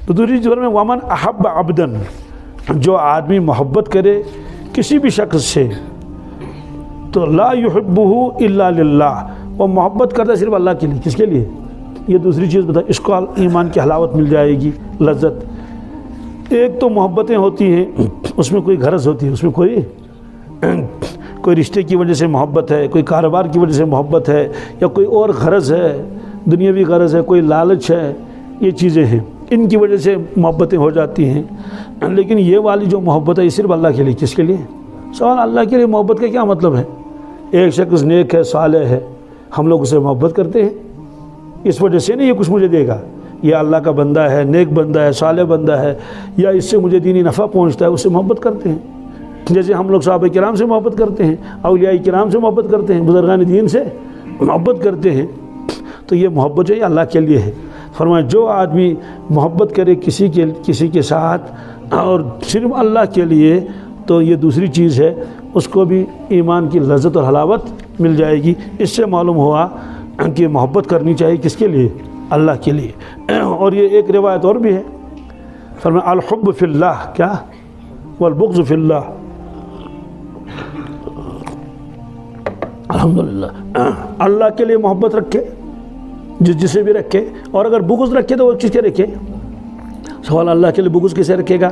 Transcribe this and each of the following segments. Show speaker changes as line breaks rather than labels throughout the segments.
تو دوسری چیز میں ومن احب عبدن، جو آدمی محبت کرے کسی بھی شخص سے تو لا يحبه الا للہ، وہ محبت کرتا ہے صرف اللہ کے لیے. کس کے لیے؟ یہ دوسری چیز بتا، اس کو ایمان کی حلاوت مل جائے گی، لذت. ایک تو محبتیں ہوتی ہیں اس میں کوئی غرض ہوتی ہے، اس میں کوئی رشتے کی وجہ سے محبت ہے، کوئی کاروبار کی وجہ سے محبت ہے، یا کوئی اور غرض ہے، دنیاوی غرض ہے، کوئی لالچ ہے، یہ چیزیں ہیں، ان کی وجہ سے محبتیں ہو جاتی ہیں. لیکن یہ والی جو محبت ہے یہ صرف اللہ کے لیے. کس کے لیے؟ سوال اللہ کے لیے محبت کا کیا مطلب ہے؟ ایک شخص نیک ہے، صالح ہے، ہم لوگ اسے محبت کرتے ہیں، اس وجہ سے نہیں یہ کچھ مجھے دے گا، یہ اللہ کا بندہ ہے، نیک بندہ ہے، صالح بندہ ہے، یا اس سے مجھے دینی نفع پہنچتا ہے، اس سے محبت کرتے ہیں. جیسے ہم لوگ صحابہ کرام سے محبت کرتے ہیں، اولیاء کرام سے محبت کرتے ہیں، بزرگان دین سے محبت کرتے ہیں، تو یہ محبت جو ہے اللہ کے لیے ہے. فرمایا جو آدمی محبت کرے کسی کے ساتھ اور صرف اللہ کے لیے، تو یہ دوسری چیز ہے، اس کو بھی ایمان کی لذت اور حلاوت مل جائے گی. اس سے معلوم ہوا کہ محبت کرنی چاہیے کس کے لیے؟ اللہ کے لیے. اور یہ ایک روایت اور بھی ہے، فرمایا الحب فی اللہ کیا والبغض فی اللہ. الحمدللہ اللہ کے لیے محبت رکھے جسے بھی رکھے، اور اگر بغض رکھے تو وہ کس کے رکھے؟ سوال اللہ کے لیے بغض کسے رکھے گا؟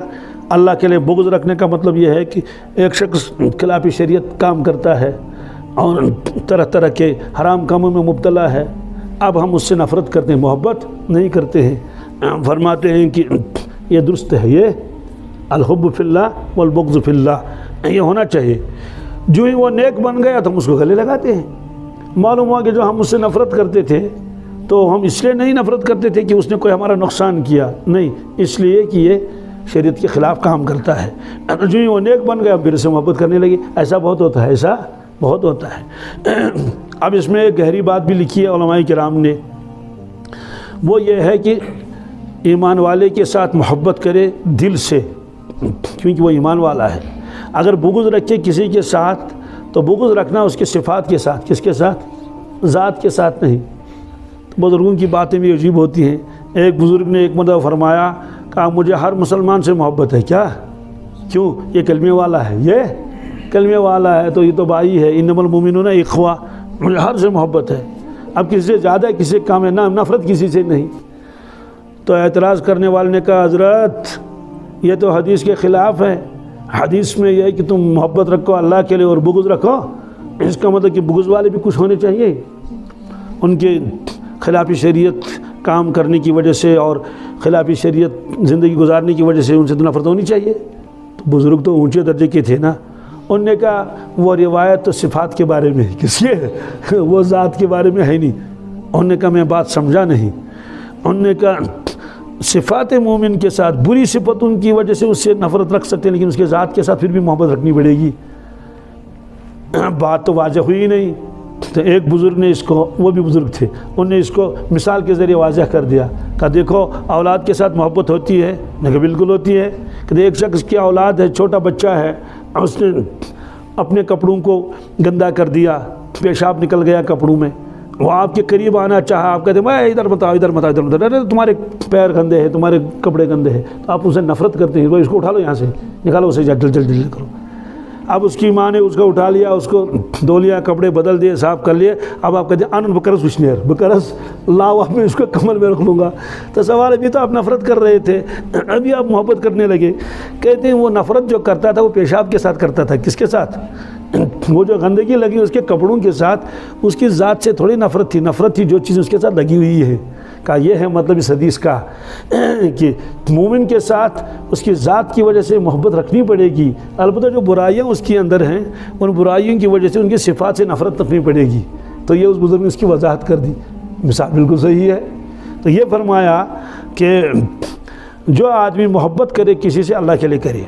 اللہ کے لیے بغض رکھنے کا مطلب یہ ہے کہ ایک شخص خلاف شریعت کام کرتا ہے اور طرح طرح کے حرام کاموں میں مبتلا ہے، اب ہم اس سے نفرت کرتے ہیں، محبت نہیں کرتے ہیں. فرماتے ہیں کہ یہ درست ہے، یہ الحب فی اللہ والبغض فی اللہ یہ ہونا چاہیے. جو ہی وہ نیک بن گیا تو ہم اس کو گلے لگاتے ہیں. معلوم ہوا کہ جو ہم اس سے نفرت کرتے تھے تو ہم اس لیے نہیں نفرت کرتے تھے کہ اس نے کوئی ہمارا نقصان کیا، نہیں، اس لیے کہ یہ شریعت کے خلاف کام کرتا ہے. جو ہی وہ نیک بن گیا پھر سے محبت کرنے لگے. ایسا بہت ہوتا ہے، ایسا بہت ہوتا ہے. اب اس میں ایک گہری بات بھی لکھی ہے علماء کرام نے، وہ یہ ہے کہ ایمان والے کے ساتھ محبت کرے دل سے، کیونکہ وہ ایمان والا ہے. اگر بغض رکھے کسی کے ساتھ تو بغض رکھنا اس کے صفات کے ساتھ، کس کے ساتھ؟ ذات کے ساتھ نہیں. بزرگوں کی باتیں بھی عجیب ہوتی ہیں. ایک بزرگ نے ایک مرتبہ فرمایا، کہا مجھے ہر مسلمان سے محبت ہے. کیا؟ کیوں؟ یہ کلمے والا ہے، یہ کلمے والا ہے تو یہ تو بھائی ہے، انما المؤمنون اخوہ، مجھے ہر سے محبت ہے. اب کسی سے زیادہ کسی سے کم ہے، نفرت کسی سے نہیں. تو اعتراض کرنے والے نے کہا حضرت یہ تو حدیث کے خلاف ہے. حدیث میں یہ ہے کہ تم محبت رکھو اللہ کے لیے اور بغض رکھو. اس کا مطلب کہ بغض والے بھی کچھ ہونے چاہیے، ان کے خلاف شریعت کام کرنے کی وجہ سے اور خلاف شریعت زندگی گزارنے کی وجہ سے ان سے تو نفرت ہونی چاہیے. تو بزرگ تو اونچے درجے کے تھے نا. انہوں نے کہا وہ روایت تو صفات کے بارے میں ہے، کس کے؟ وہ ذات کے بارے میں ہے نہیں. انہوں نے کہا میں بات سمجھا نہیں. انہوں نے کہا صفات مومن کے ساتھ بری صفت ان کی وجہ سے اس سے نفرت رکھ سکتے ہیں، لیکن اس کے ذات کے ساتھ پھر بھی محبت رکھنی پڑے گی. بات تو واضح ہوئی نہیں. تو ایک بزرگ نے اس کو، وہ بھی بزرگ تھے، انہوں نے اس کو مثال کے ذریعے واضح کر دیا. کہا دیکھو اولاد کے ساتھ محبت ہوتی ہے؟ میں کہا بالکل ہوتی ہے. کہ ایک شخص کی اولاد ہے، چھوٹا بچہ ہے، اس نے اپنے کپڑوں کو گندا کر دیا، پیشاب نکل گیا کپڑوں میں، وہ آپ کے قریب آنا چاہا، آپ کہتے ہیں میں ادھر بتاؤ ادھر بتاؤ ادھر بتاؤ، ارے تمہارے پیر گندے ہیں، تمہارے کپڑے گندے ہیں، تو آپ اسے نفرت کرتے ہیں. اس کو اٹھا لو، یہاں سے نکالو اسے، جلدی کرو. اب اس کی ماں نے اس کو اٹھا لیا، اس کو دھو لیا، کپڑے بدل دیے، صاف کر لیے. اب آپ کہتے ہیں آنند بکرس وشنیر بکرس لاؤ، اب میں اس کو کمر میں رکھ لوں گا. تو سوال ابھی تو آپ نفرت کر رہے تھے، ابھی آپ محبت کرنے لگے. کہتے ہیں وہ نفرت جو کرتا تھا وہ پیشاب کے ساتھ کرتا تھا. کس کے ساتھ؟ وہ جو گندگی لگی اس کے کپڑوں کے ساتھ، اس کی ذات سے تھوڑی نفرت تھی، نفرت تھی جو چیز اس کے ساتھ لگی ہوئی ہے. کہا یہ ہے مطلب اس حدیث کا کہ مومن کے ساتھ اس کی ذات کی وجہ سے محبت رکھنی پڑے گی. البتہ جو برائیاں اس کے اندر ہیں ان برائیوں کی وجہ سے ان کی صفات سے نفرت رکھنی پڑے گی. تو یہ اس بزرگ نے اس کی وضاحت کر دی. مثال بالکل صحیح ہے. تو یہ فرمایا کہ جو آدمی محبت کرے کسی سے اللہ کے لیے کرے.